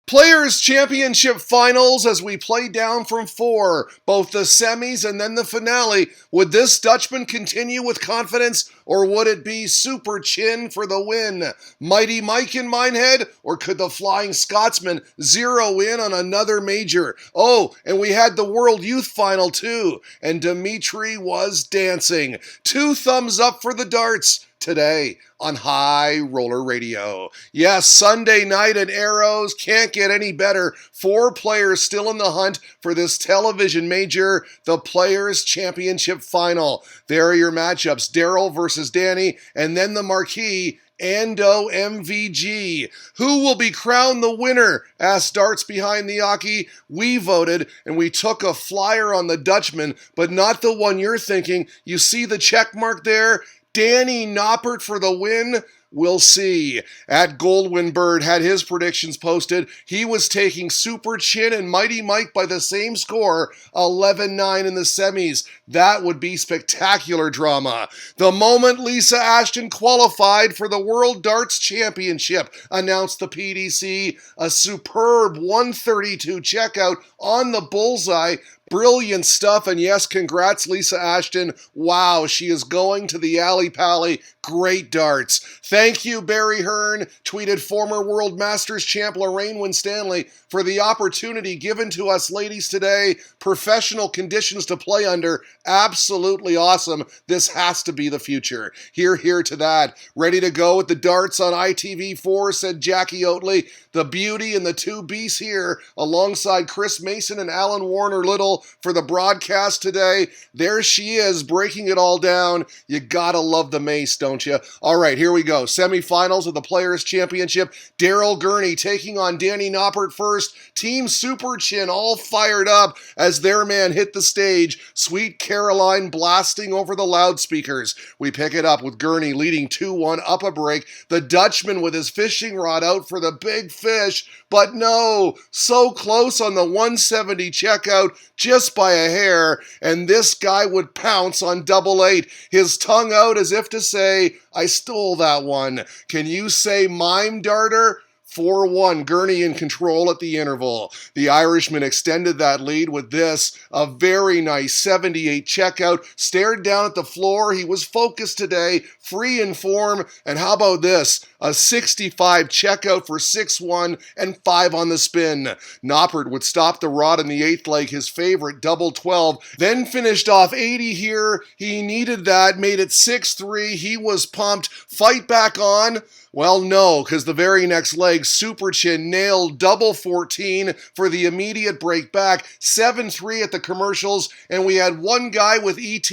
Players' Championship Finals as we play down from 4, both the semis and then the finale. Would this Dutchman continue with confidence, or would it be Super Chin for the win? Mighty Mike in Minehead, or could the Flying Scotsman zero in on another major? Oh, and we had the World Youth Final too, and Dimitri was dancing. 2 thumbs up for the darts today on High Roller Radio. Yes, Sunday night at Arrows, can't get any better. 4 players still in the hunt for this television major, the Players' Championship Final. There are your matchups, Daryl versus Danny, and then the marquee, Ando MVG. Who will be crowned the winner? Asked Darts Behind the Hockey. We voted, and we took a flyer on the Dutchman, but not the one you're thinking. You see the check mark there? Danny Noppert for the win? We'll see. At Goldwyn Bird had his predictions posted. He was taking Super Chin and Mighty Mike by the same score, 11-9 in the semis. That would be spectacular drama. The moment Lisa Ashton qualified for the World Darts Championship, announced the PDC. A superb 132 checkout on the Bullseye. Brilliant stuff, and yes, congrats Lisa Ashton. Wow, she is going to the Alley Pally. Great darts. Thank you, Barry Hearn, tweeted former World Masters champ Lorraine Winstanley, for the opportunity given to us ladies today. Professional conditions to play under. Absolutely awesome. This has to be the future. Hear to that. Ready to go with the darts on ITV4, said Jackie Oatley. The beauty and the 2 beasts here, alongside Chris Mason and Alan Warner Little for the broadcast today. There she is, breaking it all down. You gotta love the Mace, don't you? All right, here we go. Semifinals of the Players' Championship. Daryl Gurney taking on Danny Noppert first. Team Super Chin all fired up as their man hit the stage. Sweet Caroline blasting over the loudspeakers. We pick it up with Gurney leading 2-1 up a break. The Dutchman with his fishing rod out for the big fish, but no, so close on the 170 checkout, just by a hair, and this guy would pounce on 8-8, his tongue out as if to say, I stole that one. Can you say mime darter? 4-1, Gurney in control at the interval. The Irishman extended that lead with this, a very nice 78 checkout, stared down at the floor. He was focused today, free in form, and how about this, a 65 checkout for 6-1 and 5 on the spin. Noppert would stop the rod in the 8th leg, his favorite, double 12, then finished off 80 here. He needed that, made it 6-3. He was pumped. Fight back on? Well, no, because the very next leg, Super Chin nailed double 14 for the immediate break back, 7-3 at the commercials, and we had one guy with ET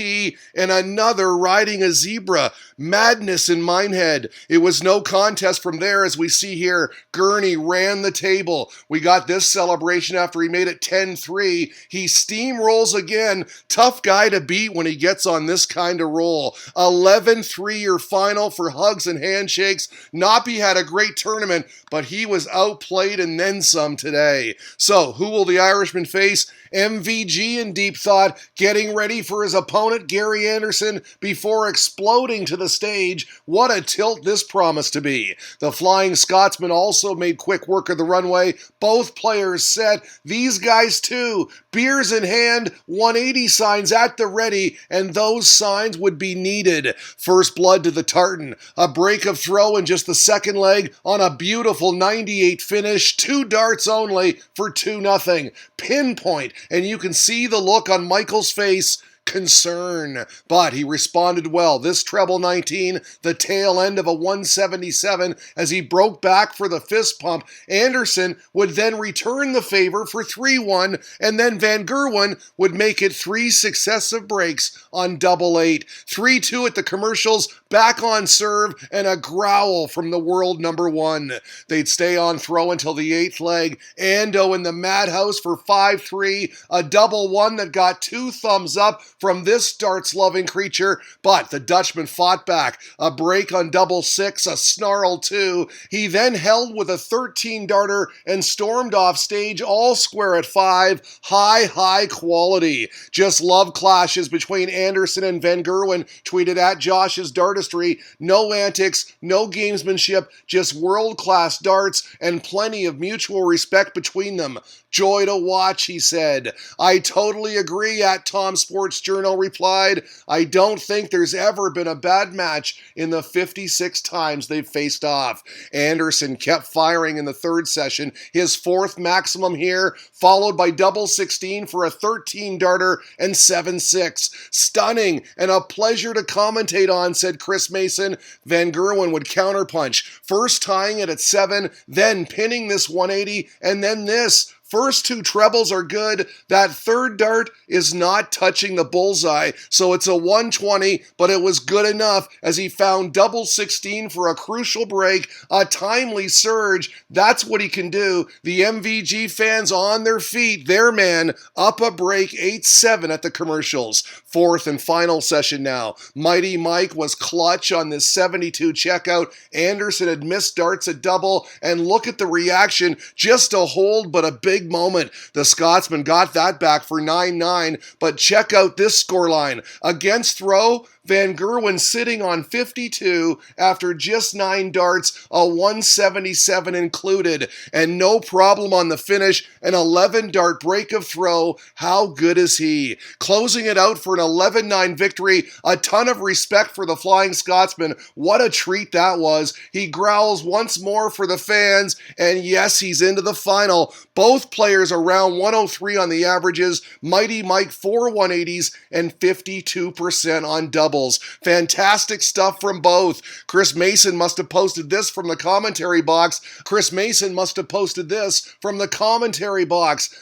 and another riding a zebra. Madness in Minehead. It was no contest from there, as we see here. Gurney ran the table. We got this celebration after he made it 10-3. He steamrolls again. Tough guy to beat when he gets on this kind of roll. 11-3 your final for hugs and handshakes. Noppy had a great tournament, but he was outplayed and then some today. So, who will the Irishman face? MVG in deep thought, getting ready for his opponent, Gary Anderson, before exploding to the stage. What a tilt this promised to be. The Flying Scotsman also made quick work of the runway. Both players set. These guys too. Beers in hand, 180 signs at the ready, and those signs would be needed. First blood to the tartan. A break of throw in just the second leg on a beautiful 98 finish. 2 darts only for 2-0. Pinpoint. And you can see the look on Michael's face. Concern, but he responded well. This treble 19, the tail end of a 177, as he broke back for the fist pump. Anderson would then return the favor for 3-1, and then Van Gerwen would make it 3 successive breaks on 8-8. 3-2 at the commercials, back on serve, and a growl from the world number 1. They'd stay on throw until the 8th leg. Ando in the madhouse for 5-3, a double 1 that got 2 thumbs up from this darts-loving creature, but the Dutchman fought back. A break on 6-6, a snarl 2. He then held with a 13-darter and stormed off stage, all square at 5. High quality. Just love clashes between Anderson and Van Gerwen, tweeted at Josh's Darting artistry, no antics, no gamesmanship, just world-class darts and plenty of mutual respect between them. Joy to watch, he said. I totally agree, at Tom Sports Journal replied. I don't think there's ever been a bad match in the 56 times they've faced off. Anderson kept firing in the third session, his fourth maximum here, followed by double 16 for a 13-darter and 7-6. Stunning and a pleasure to commentate on, said Chris Mason. Van Gerwen would counterpunch, first tying it at 7, then pinning this 180, and then this. First two trebles are good. That third dart is not touching the bullseye, so it's a 120, but it was good enough as he found double 16 for a crucial break, a timely surge. That's what he can do. The MVG fans on their feet, their man, up a break 8-7 at the commercials. Fourth and final session now. Mighty Mike was clutch on this 72 checkout. Anderson had missed darts at double, and look at the reaction. Just a hold, but a big moment. The Scotsman got that back for 9-9, but check out this scoreline. Against throw, Van Gerwen sitting on 52 after just 9 darts, a 177 included, and no problem on the finish, an 11-dart break of throw. How good is he? Closing it out for an 11-9 victory, a ton of respect for the Flying Scotsman. What a treat that was. He growls once more for the fans, and yes, he's into the final. Both players around 103 on the averages, Mighty Mike 4 180s and 52% on doubles. Fantastic stuff from both. Chris Mason must have posted this from the commentary box.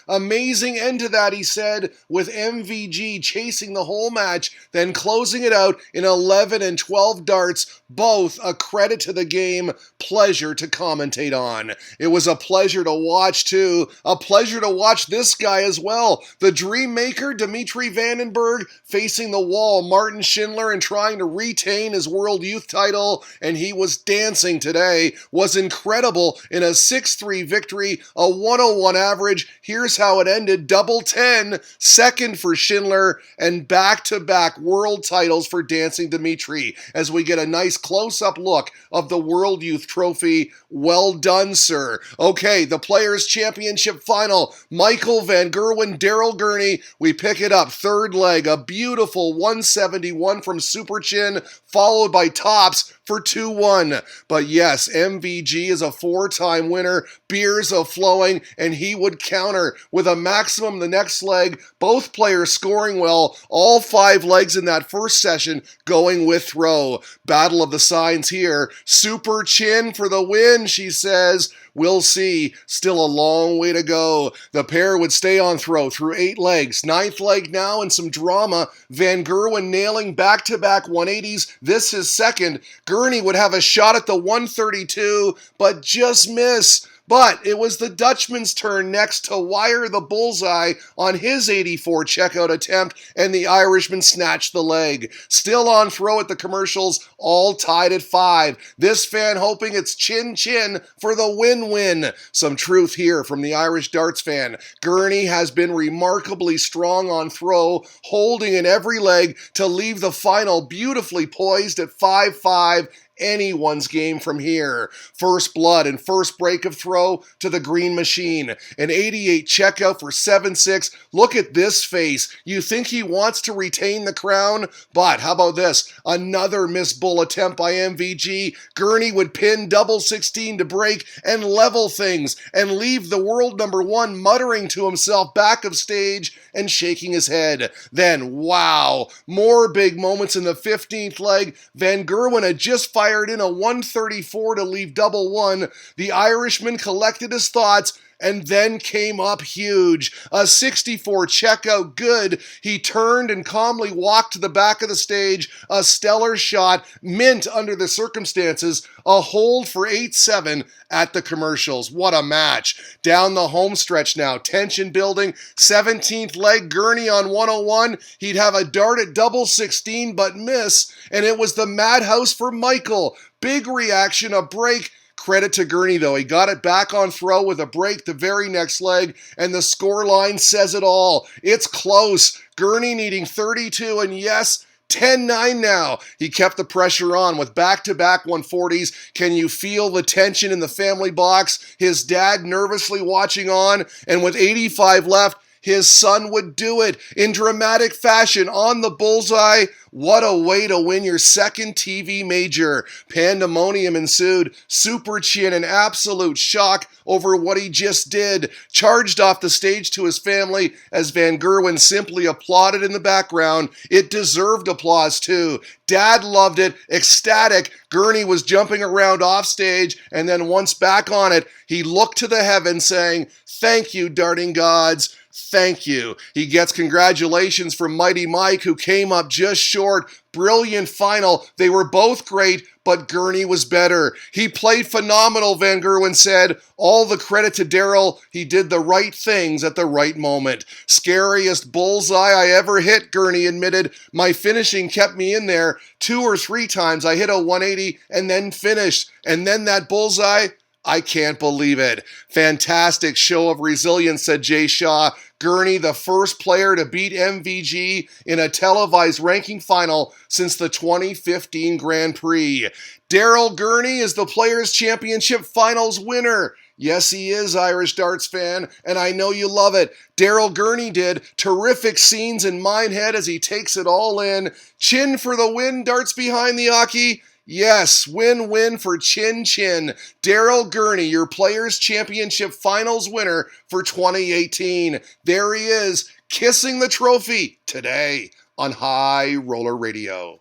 Amazing end to that, he said, with MVG chasing the whole match, then closing it out in 11 and 12 darts. Both a credit to the game. Pleasure to commentate on. It was a pleasure to watch too. A pleasure to watch this guy as well. The dream maker, Dimitri Vandenberg, facing the wall, Martin Schindler, and trying to retain his World Youth title, and he was dancing today. Was incredible in a 6-3 victory, a 101 average. Here's how it ended. Double 10, second for Schindler, and back-to-back world titles for Dancing Dimitri, as we get a nice close-up look of the World Youth Trophy. Well done, sir. Okay, the Players' Championship Final. Michael Van Gerwen, Daryl Gurney. We pick it up. Third leg, a beautiful 171 from Super Chin, followed by tops for 2-1. But yes, MVG is a 4-time winner. Beers are flowing, and he would counter with a maximum the next leg. Both players scoring well. All 5 legs in that first session going with throw. Battle of the signs here. Super Chin for the win, she says. We'll see. Still a long way to go. The pair would stay on throw through 8 legs. 9th leg now and some drama. Van Gerwen nailing back-to-back 180s. This is second. Gurney would have a shot at the 132, but just miss. But it was the Dutchman's turn next to wire the bullseye on his 84 checkout attempt, and the Irishman snatched the leg. Still on throw at the commercials, all tied at 5. This fan hoping it's chin-chin for the win-win. Some truth here from the Irish darts fan. Gurney has been remarkably strong on throw, holding in every leg to leave the final beautifully poised at 5-5. Anyone's game from here. First blood and first break of throw to the green machine. An 88 checkout for 7-6. Look at this face. You think he wants to retain the crown? But how about this? Another miss bull attempt by MVG. Gurney would pin double 16 to break and level things and leave the world number 1 muttering to himself back of stage and shaking his head. Then, wow, more big moments in the 15th leg. Van Gerwen had just fired in a 134 to leave double 1. The Irishman collected his thoughts and then came up huge. A 64 checkout, good. He turned and calmly walked to the back of the stage. A stellar shot, mint under the circumstances. A hold for 8-7 at the commercials. What a match. Down the home stretch now. Tension building. 17th leg, Gurney on 101. He'd have a dart at double 16 but miss. And it was the madhouse for Michael. Big reaction, a break. Credit to Gurney, though. He got it back on throw with a break the very next leg, and the scoreline says it all. It's close. Gurney needing 32, and yes, 10-9 now. He kept the pressure on with back-to-back 140s. Can you feel the tension in the family box? His dad nervously watching on, and with 85 left, his son would do it in dramatic fashion on the Bullseye. What a way to win your second TV major. Pandemonium ensued. Super Chin in absolute shock over what he just did. Charged off the stage to his family as Van Gerwen simply applauded in the background. It deserved applause too. Dad loved it. Ecstatic. Gurney was jumping around off stage, and then once back on it, he looked to the heavens saying, "Thank you, darting gods. Thank you." He gets congratulations from Mighty Mike, who came up just short. Brilliant final. They were both great, but Gurney was better. He played phenomenal, Van Gerwen said. All the credit to Daryl. He did the right things at the right moment. Scariest bullseye I ever hit, Gurney admitted. My finishing kept me in there. 2 or 3 times I hit a 180 and then finished. And then that bullseye, I can't believe it. Fantastic show of resilience, said Jay Shaw. Gurney, the first player to beat MVG in a televised ranking final since the 2015 Grand Prix. Daryl Gurney is the Players' Championship Finals winner. Yes, he is, Irish darts fan, and I know you love it. Daryl Gurney did. Terrific scenes in Minehead as he takes it all in. Chin for the win, darts behind the Aki. Yes, win-win for Chin Chin. Daryl Gurney, your Players' Championship Finals winner for 2018. There he is, kissing the trophy today on High Roller Radio.